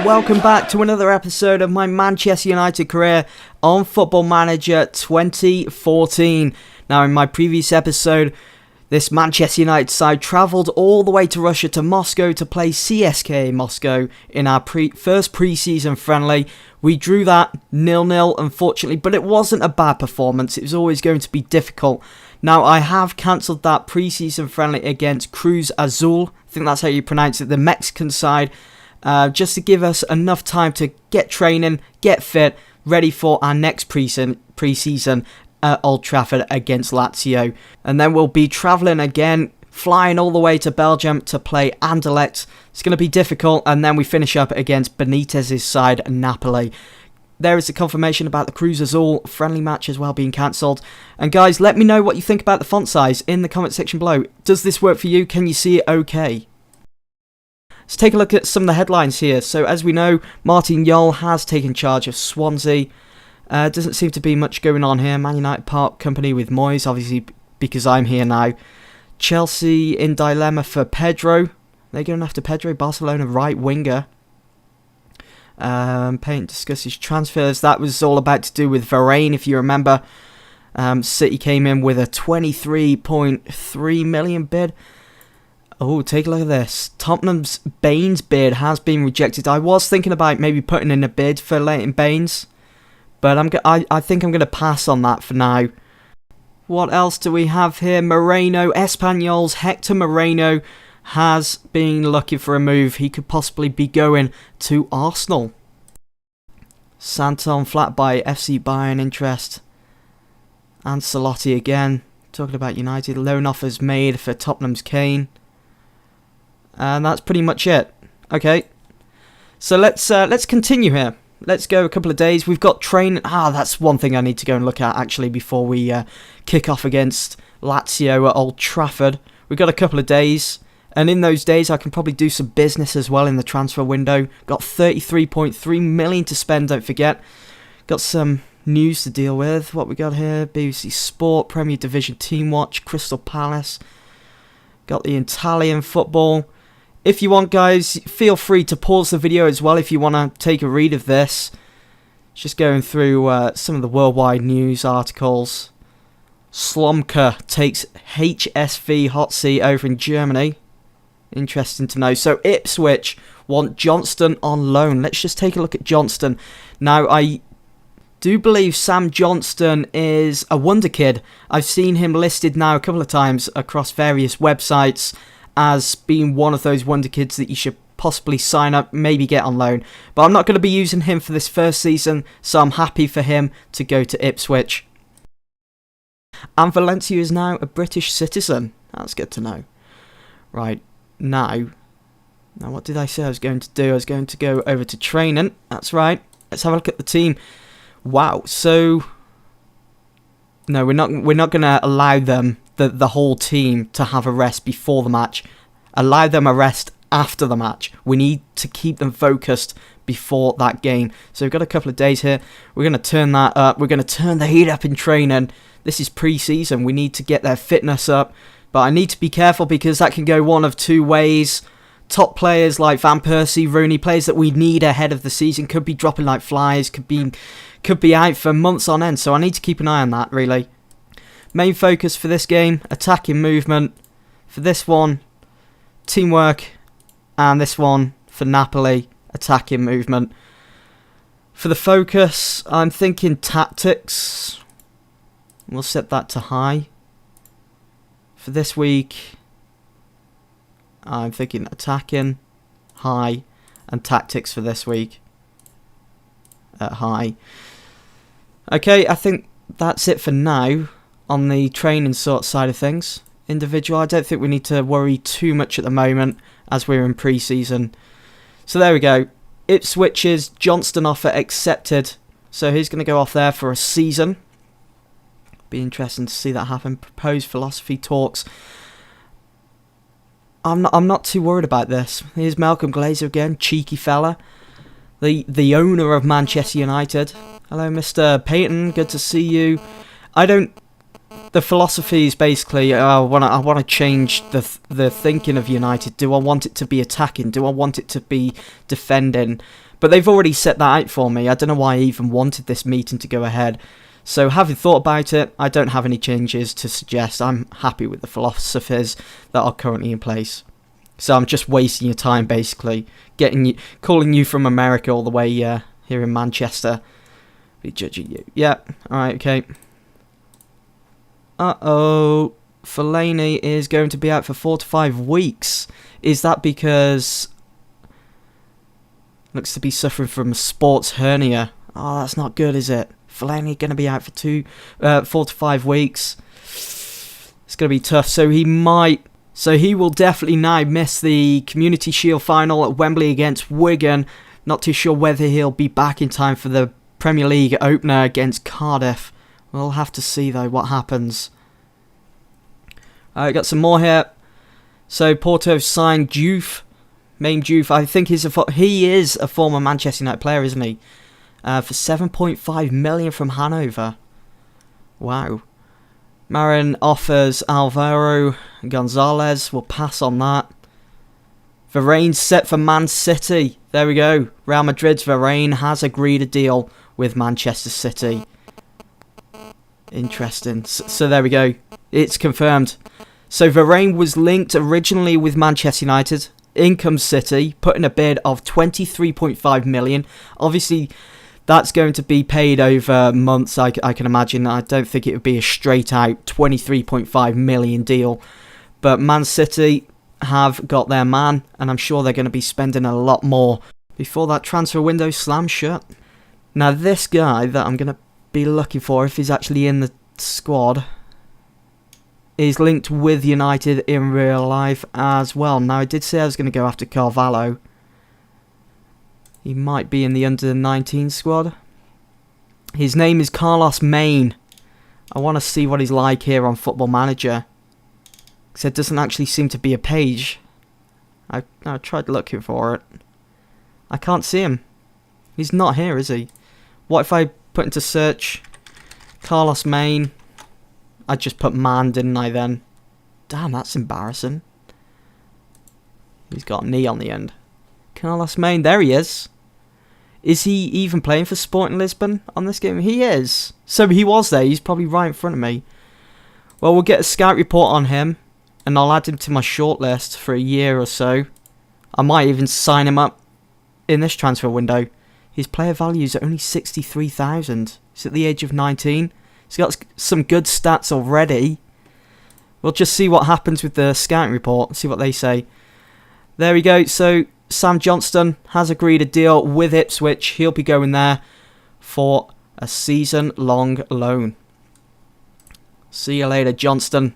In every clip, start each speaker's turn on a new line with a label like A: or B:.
A: welcome back to another episode of my Manchester United career on Football Manager 2014. Now, in my previous episode, this Manchester United side travelled all the way to Russia to Moscow to play CSKA Moscow in our first pre-season friendly. We drew that 0-0, unfortunately, but it wasn't a bad performance. It was always going to be difficult. Now, I have cancelled that pre-season friendly against Cruz Azul. I think that's how you pronounce it, the Mexican side. Just to give us enough time to get training, get fit, ready for our next pre-season at Old Trafford against Lazio. And then we'll be travelling again, flying all the way to Belgium to play Anderlecht. It's going to be difficult, and then we finish up against Benitez's side, Napoli. There is a confirmation about the Cruz Azul friendly match as well being cancelled. And guys, let me know what you think about the font size in the comment section below. Does this work for you? Can you see it okay? Let's take a look at some of the headlines here. So as we know, Martin Jol has taken charge of Swansea. Doesn't seem to be much going on here. Man United part company with Moyes, obviously because I'm here now. Chelsea in dilemma for Pedro. They're going after Pedro, Barcelona right winger. PAYTON discusses transfers. That was all about to do with Varane, if you remember. City came in with a 23.3 million bid. Oh, take a look at this. Tottenham's Baines bid has been rejected. I was thinking about maybe putting in a bid for Leighton Baines, but I think I'm going to pass on that for now. What else do we have here? Moreno, Espanyol's Hector Moreno has been looking for a move. He could possibly be going to Arsenal. Santon flat by FC Bayern interest. Ancelotti again. Talking about United. Loan offers made for Tottenham's Kane. And that's pretty much it. Okay. So let's continue here. Let's go a couple of days. We've got training. That's one thing I need to go and look at actually before we kick off against Lazio at Old Trafford. We've got a couple of days. And in those days, I can probably do some business as well in the transfer window. Got 33.3 million to spend, don't forget. Got some news to deal with. What we got here? BBC Sport, Premier Division Team Watch, Crystal Palace. Got the Italian football. If you want, guys, feel free to pause the video as well if you want to take a read of this. Just going through some of the worldwide news articles. Slomka takes HSV hot seat over in Germany. Interesting to know. So Ipswich want Johnston on loan. Let's just take a look at Johnston. Now, I do believe Sam Johnston is a wonder kid. I've seen him listed now a couple of times across various websites as being one of those wonder kids that you should possibly sign up, maybe get on loan. But I'm not going to be using him for this first season, so I'm happy for him to go to Ipswich. And Valencia is now a British citizen. That's good to know. Right, now what did I say I was going to do? I was going to go over to training. That's right. Let's have a look at the team. Wow, so no, we're not going to allow them, the whole team, to have a rest before the match. Allow them a rest after the match. We need to keep them focused before that game. So we've got a couple of days here. We're going to turn that up. We're going to turn the heat up in training. This is pre-season. We need to get their fitness up. But I need to be careful because that can go one of two ways. Top players like Van Persie, Rooney, players that we need ahead of the season, could be dropping like flies, could be out for months on end. So I need to keep an eye on that, really. Main focus for this game, attacking movement. For this one, teamwork. And this one, for Napoli, attacking movement. For the focus, I'm thinking tactics. We'll set that to high. For this week, I'm thinking attacking, high, and tactics for this week at high. Okay, I think that's it for now on the training side of things. Individual, I don't think we need to worry too much at the moment as we're in pre-season. So there we go. Ipswich's Johnston offer accepted. So he's going to go off there for a season. Be interesting to see that happen. Proposed philosophy talks. I'm not too worried about this. Here's Malcolm Glazer again, cheeky fella. The owner of Manchester United. Hello, Mr. PAYTON. Good to see you. The philosophy is basically I want to change the thinking of United. Do I want it to be attacking? Do I want it to be defending? But they've already set that out for me. I don't know why I even wanted this meeting to go ahead. So having thought about it, I don't have any changes to suggest. I'm happy with the philosophies that are currently in place. So I'm just wasting your time, basically. Calling you from America all the way here in Manchester. Be judging you. Yeah, alright, okay. Uh-oh. Fellaini is going to be out for 4 to 5 weeks. Is that because... looks to be suffering from a sports hernia. Oh, that's not good, is it? Fellaini going to be out for 4 to 5 weeks. It's going to be tough. So he will definitely now miss the Community Shield final at Wembley against Wigan. Not too sure whether he'll be back in time for the Premier League opener against Cardiff. We'll have to see though what happens. Got some more here. So Porto signed Diouf. Main Diouf, I think he is a former Manchester United player, isn't he? For 7.5 million from Hanover. Wow. Marin offers Alvaro Gonzalez. We'll pass on that. Varane set for Man City. There we go. Real Madrid's Varane has agreed a deal with Manchester City. Interesting. So there we go. It's confirmed. So Varane was linked originally with Manchester United. In comes City, putting a bid of 23.5 million. Obviously, that's going to be paid over months, I can imagine. I don't think it would be a straight out 23.5 million deal. But Man City have got their man, and I'm sure they're going to be spending a lot more before that transfer window slams shut. Now, this guy that I'm going to be looking for, if he's actually in the squad, is linked with United in real life as well. Now, I did say I was going to go after Carvalho. He might be in the under-19 squad. His name is Carlos Main. I want to see what he's like here on Football Manager. Because there doesn't actually seem to be a page. I tried looking for it. I can't see him. He's not here, is he? What if I put into search Carlos Main? I just put man, didn't I then? Damn, that's embarrassing. He's got an E on the end. Carlos Main, there he is. Is he even playing for Sporting Lisbon on this game? He is. So he was there. He's probably right in front of me. Well, we'll get a scout report on him, and I'll add him to my shortlist for a year or so. I might even sign him up in this transfer window. His player value is only 63,000. He's at the age of 19. He's got some good stats already. We'll just see what happens with the scouting report, see what they say. There we go. So Sam Johnston has agreed a deal with Ipswich. He'll be going there for a season-long loan. See you later, Johnston.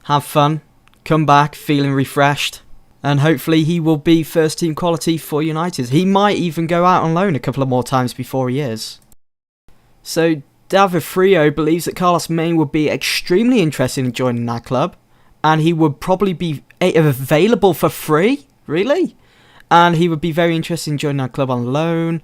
A: Have fun. Come back feeling refreshed. And hopefully he will be first-team quality for United. He might even go out on loan a couple of more times before he is. So David Frio believes that Carlos Main would be extremely interested in joining that club. And he would probably be available for free. Really? And he would be very interested in joining our club on loan.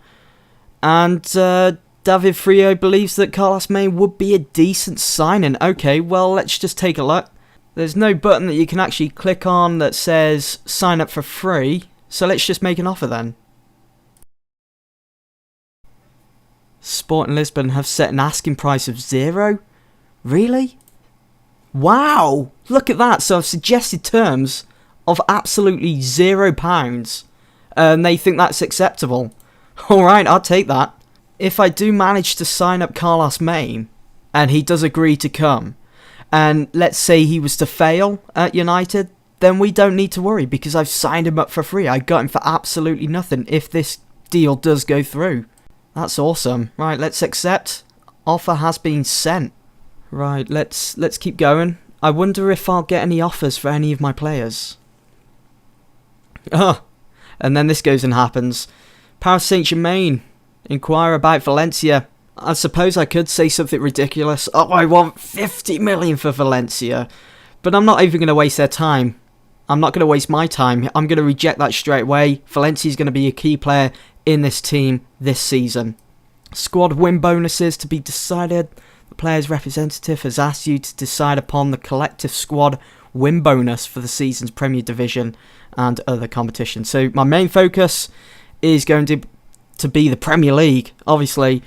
A: And David Frio believes that Carlos Main would be a decent signing. Okay, well, let's just take a look. There's no button that you can actually click on that says sign up for free. So let's just make an offer then. Sporting Lisbon have set an asking price of €0. Really? Wow! Look at that. So I've suggested terms of absolutely £0. And they think that's acceptable. Alright, I'll take that. If I do manage to sign up Carlos Main, and he does agree to come, and let's say he was to fail at United, then we don't need to worry because I've signed him up for free. I got him for absolutely nothing if this deal does go through. That's awesome. Right, let's accept. Offer has been sent. Right, let's keep going. I wonder if I'll get any offers for any of my players. Oh, and then this goes and happens. Paris Saint-Germain inquire about Valencia. I suppose I could say something ridiculous. Oh, I want 50 million for Valencia. But I'm not even going to waste their time. I'm not going to waste my time. I'm going to reject that straight away. Valencia's going to be a key player in this team this season. Squad win bonuses to be decided. The player's representative has asked you to decide upon the collective squad win bonus for the season's Premier Division and other competitions. So my main focus is going to to be the Premier League. Obviously,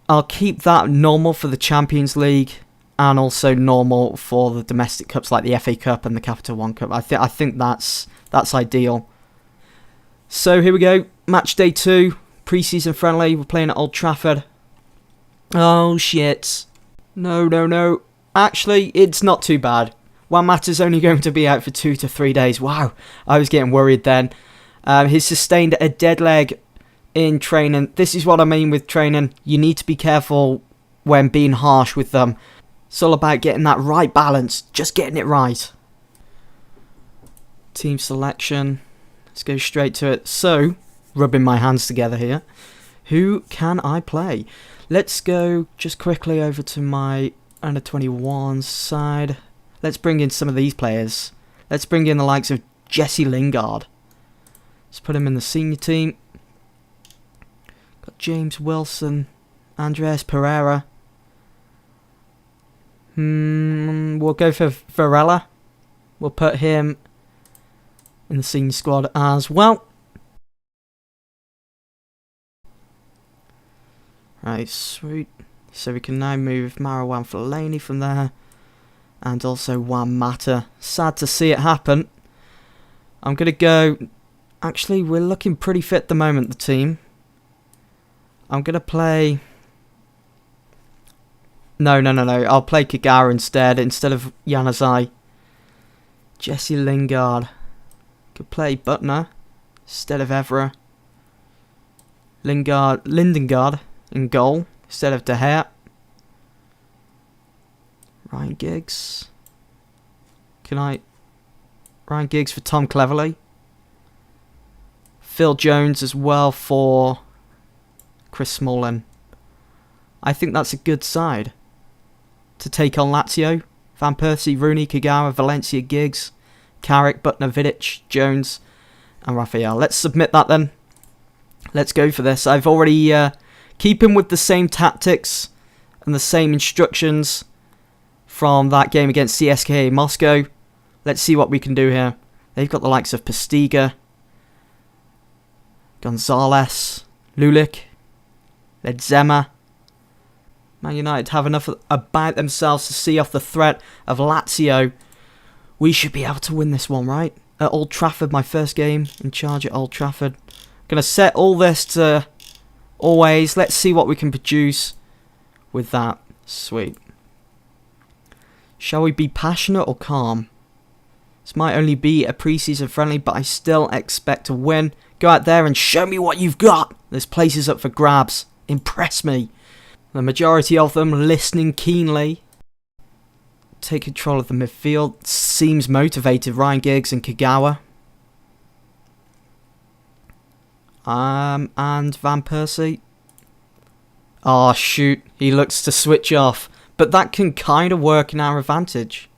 A: I'll keep that normal for the Champions League and also normal for the domestic cups like the FA Cup and the Capital One Cup. I think that's ideal. So here we go, match day 2, pre-season friendly. We're playing at Old Trafford. Oh shit! No. Actually, it's not too bad. Juan Mata's only going to be out for 2 to 3 days. Wow, I was getting worried then. He's sustained a dead leg in training. This is what I mean with training. You need to be careful when being harsh with them. It's all about getting that right balance, just getting it right. Team selection. Let's go straight to it. So, rubbing my hands together here. Who can I play? Let's go just quickly over to my under 21 side. Let's bring in some of these players. Let's bring in the likes of Jesse Lingard. Let's put him in the senior team. Got James Wilson, Andreas Pereira. We'll go for Varela. We'll put him in the senior squad as well. Right, sweet. So we can now move Marouane Fellaini from there. And also Juan Mata. Sad to see it happen. I'm going to go... Actually, we're looking pretty fit at the moment, the team. I'm going to play... No. I'll play Kagawa instead of Januzaj. Jesse Lingard. Could play Butner instead of Evra. Lindengard in goal instead of De Gea. Ryan Giggs. Ryan Giggs for Tom Cleverley. Phil Jones as well for Chris Smalling. I think that's a good side to take on Lazio. Van Persie, Rooney, Kagawa, Valencia, Giggs, Carrick, Butner, Vidic, Jones and Raphael. Let's submit that then. Let's go for this. I've already keeping with the same tactics and the same instructions from that game against CSKA Moscow. Let's see what we can do here. They've got the likes of Postiga, Gonzalez, Lulic, Ledzema. Man United have enough about themselves to see off the threat of Lazio. We should be able to win this one, right? At Old Trafford, my first game in charge at Old Trafford. Going to set all this to always. Let's see what we can produce with that. Sweet. Shall we be passionate or calm? This might only be a pre-season friendly, but I still expect to win. Go out there and show me what you've got. This place is up for grabs. Impress me. The majority of them listening keenly. Take control of the midfield. Seems motivated. Ryan Giggs and Kagawa. And Van Persie. Oh, shoot. He looks to switch off. But that can kind of work in our advantage.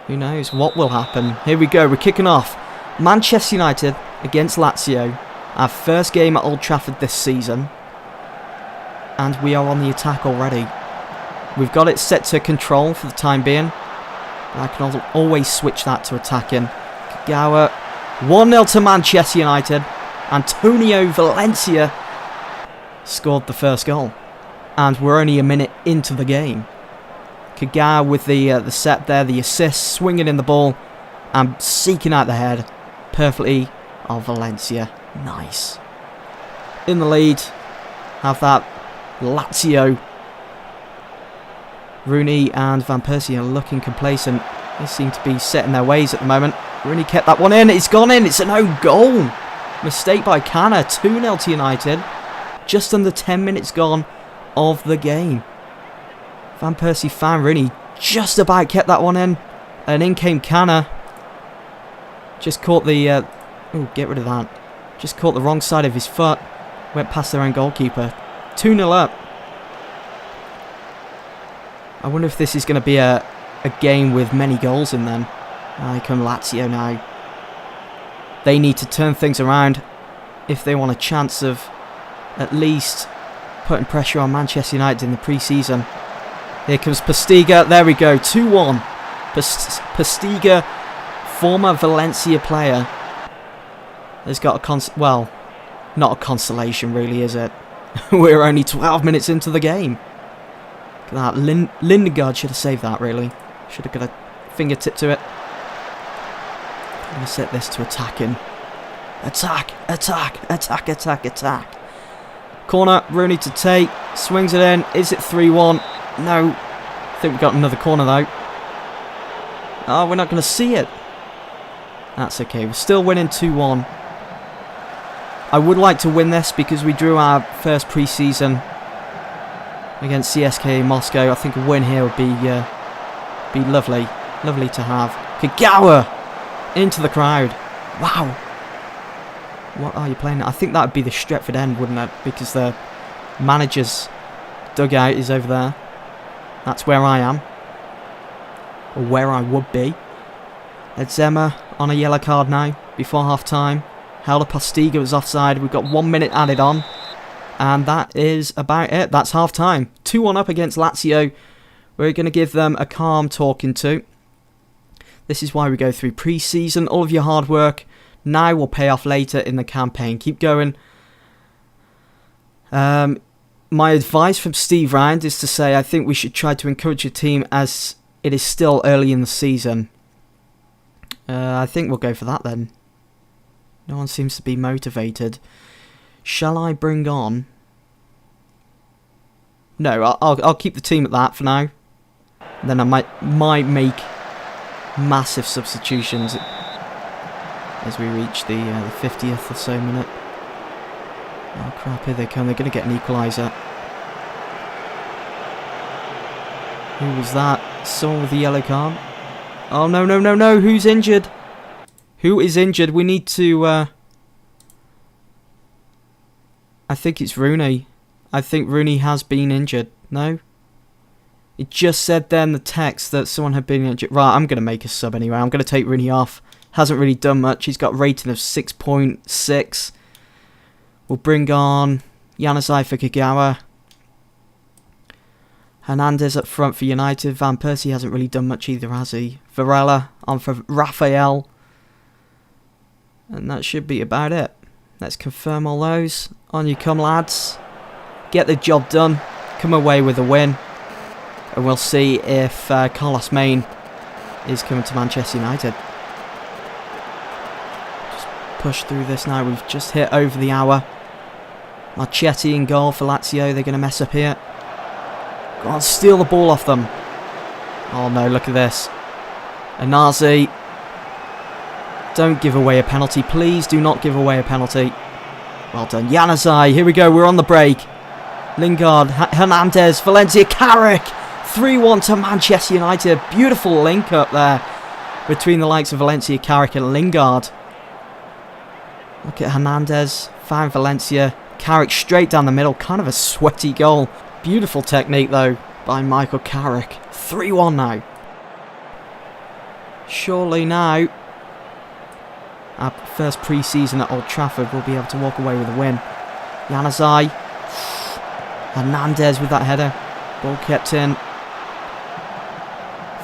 A: Who knows what will happen. Here we go. We're kicking off. Manchester United against Lazio. Our first game at Old Trafford this season. And we are on the attack already. We've got it set to control for the time being. But I can always switch that to attacking. Kagawa. 1-0 to Manchester United. Antonio Valencia scored the first goal. And we're only a minute into the game. Kagawa with the set there, the assist, swinging in the ball and seeking out the head perfectly of Valencia. Nice. In the lead, have that Lazio. Rooney and Van Persie are looking complacent. They seem to be set in their ways at the moment. Rooney kept that one in. It's gone in. It's an own goal. Mistake by Canna. 2-0 to United. Just under 10 minutes gone of the game. Van Persie found Rooney. Just about kept that one in. And in came Canna. Just caught the... oh, get rid of that. Just caught the wrong side of his foot. Went past their own goalkeeper. 2-0 up. I wonder if this is going to be a game with many goals in them. Here come Lazio now. They need to turn things around if they want a chance of at least putting pressure on Manchester United in the pre-season. Here comes Postiga. There we go. 2-1. Postiga, former Valencia player, has got a Not a consolation, really, is it? We're only 12 minutes into the game. Look at that. Lindegaard should have saved that, really. Should have got a fingertip to it. I'm going to set this to attacking. Attack, attack, attack, attack, attack. Corner, Rooney to take. Swings it in. Is it 3-1? No. I think we've got another corner, though. Oh, we're not going to see it. That's okay. We're still winning 2-1. I would like to win this because we drew our first pre-season against CSKA Moscow. I think a win here would be lovely. Lovely to have. Kagawa into the crowd. Wow. What are you playing? I think that would be the Stretford end, wouldn't it? Because the manager's dugout is over there. That's where I am. Or where I would be. Edzema on a yellow card now before half time. Helder Postiga was offside. We've got 1 minute added on. And that is about it. That's half time. 2-1 up against Lazio. We're going to give them a calm talking to. This is why we go through pre-season. All of your hard work now will pay off later in the campaign. Keep going. My advice from Steve Rand is to say I think we should try to encourage your team as it is still early in the season. I think we'll go for that then. No one seems to be motivated. Shall I bring on? No, I'll keep the team at that for now. Then I might make massive substitutions as we reach the 50th or so minute. Oh crap, here they come. They're going to get an equaliser. Who was that? Someone with the yellow card? Oh no, no, no, no. Who's injured? Who is injured? We need to... I think it's Rooney. I think Rooney has been injured. No? It just said there in the text that someone had been injured. Right, I'm going to make a sub anyway. I'm going to take Rooney off. Hasn't really done much. He's got a rating of 6.6. We'll bring on Januzaj for Kagawa. Hernandez up front for United. Van Persie hasn't really done much either, has he? Varela on for Raphael. And that should be about it. Let's confirm all those. On you come, lads. Get the job done. Come away with a win. And we'll see if Carlos Main is coming to Manchester United. Just push through this now. We've just hit over the hour. Marchetti in goal for Lazio. They're going to mess up here. Go on, steal the ball off them. Oh no, look at this. Anazi. Don't give away a penalty. Please do not give away a penalty. Well done. Januzaj. Here we go. We're on the break. Lingard. Hernandez. Valencia. Carrick. 3-1 to Manchester United. Beautiful link up there between the likes of Valencia, Carrick and Lingard. Look at Hernandez. Found Valencia. Carrick straight down the middle. Kind of a sweaty goal. Beautiful technique though by Michael Carrick. 3-1 now. Surely now our first pre-season at Old Trafford will be able to walk away with a win. Januzaj. Hernandez with that header. Ball kept in.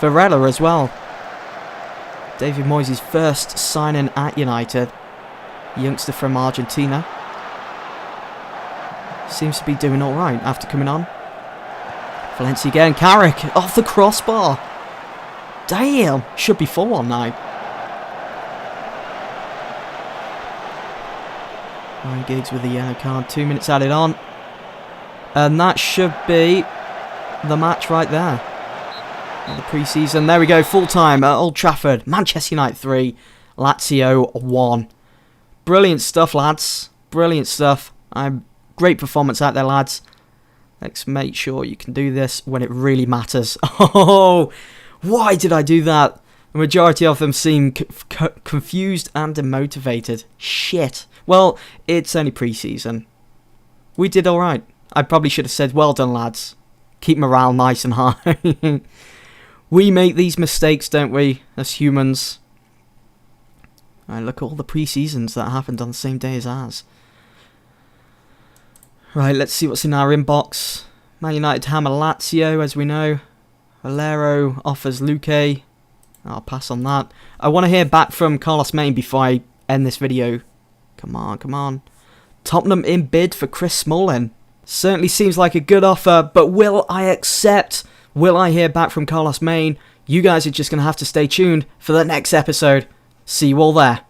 A: Varela as well. David Moyes' first signing at United. Youngster from Argentina. Seems to be doing alright after coming on. Valencia again. Carrick off the crossbar. Damn. Should be 4-1 now. Ryan Giggs with the yellow card. 2 minutes added on. And that should be the match right there. The pre-season. There we go. Full time at Old Trafford. Manchester United 3. Lazio 1. Brilliant stuff, lads. Brilliant stuff. Great performance out there, lads. Let's make sure you can do this when it really matters. Oh, why did I do that? The majority of them seem confused and demotivated. Shit. Well, it's only pre-season. We did alright. I probably should have said, well done, lads. Keep morale nice and high. We make these mistakes, don't we, as humans? Right, look at all the pre-seasons that happened on the same day as ours. Right, let's see what's in our inbox. Man United hammer Lazio, as we know. Valero offers Luque. I'll pass on that. I want to hear back from Carlos Main before I end this video. Come on, come on. Tottenham in bid for Chris Smalling. Certainly seems like a good offer, but will I accept? Will I hear back from Carlos Main? You guys are just going to have to stay tuned for the next episode. See you all there.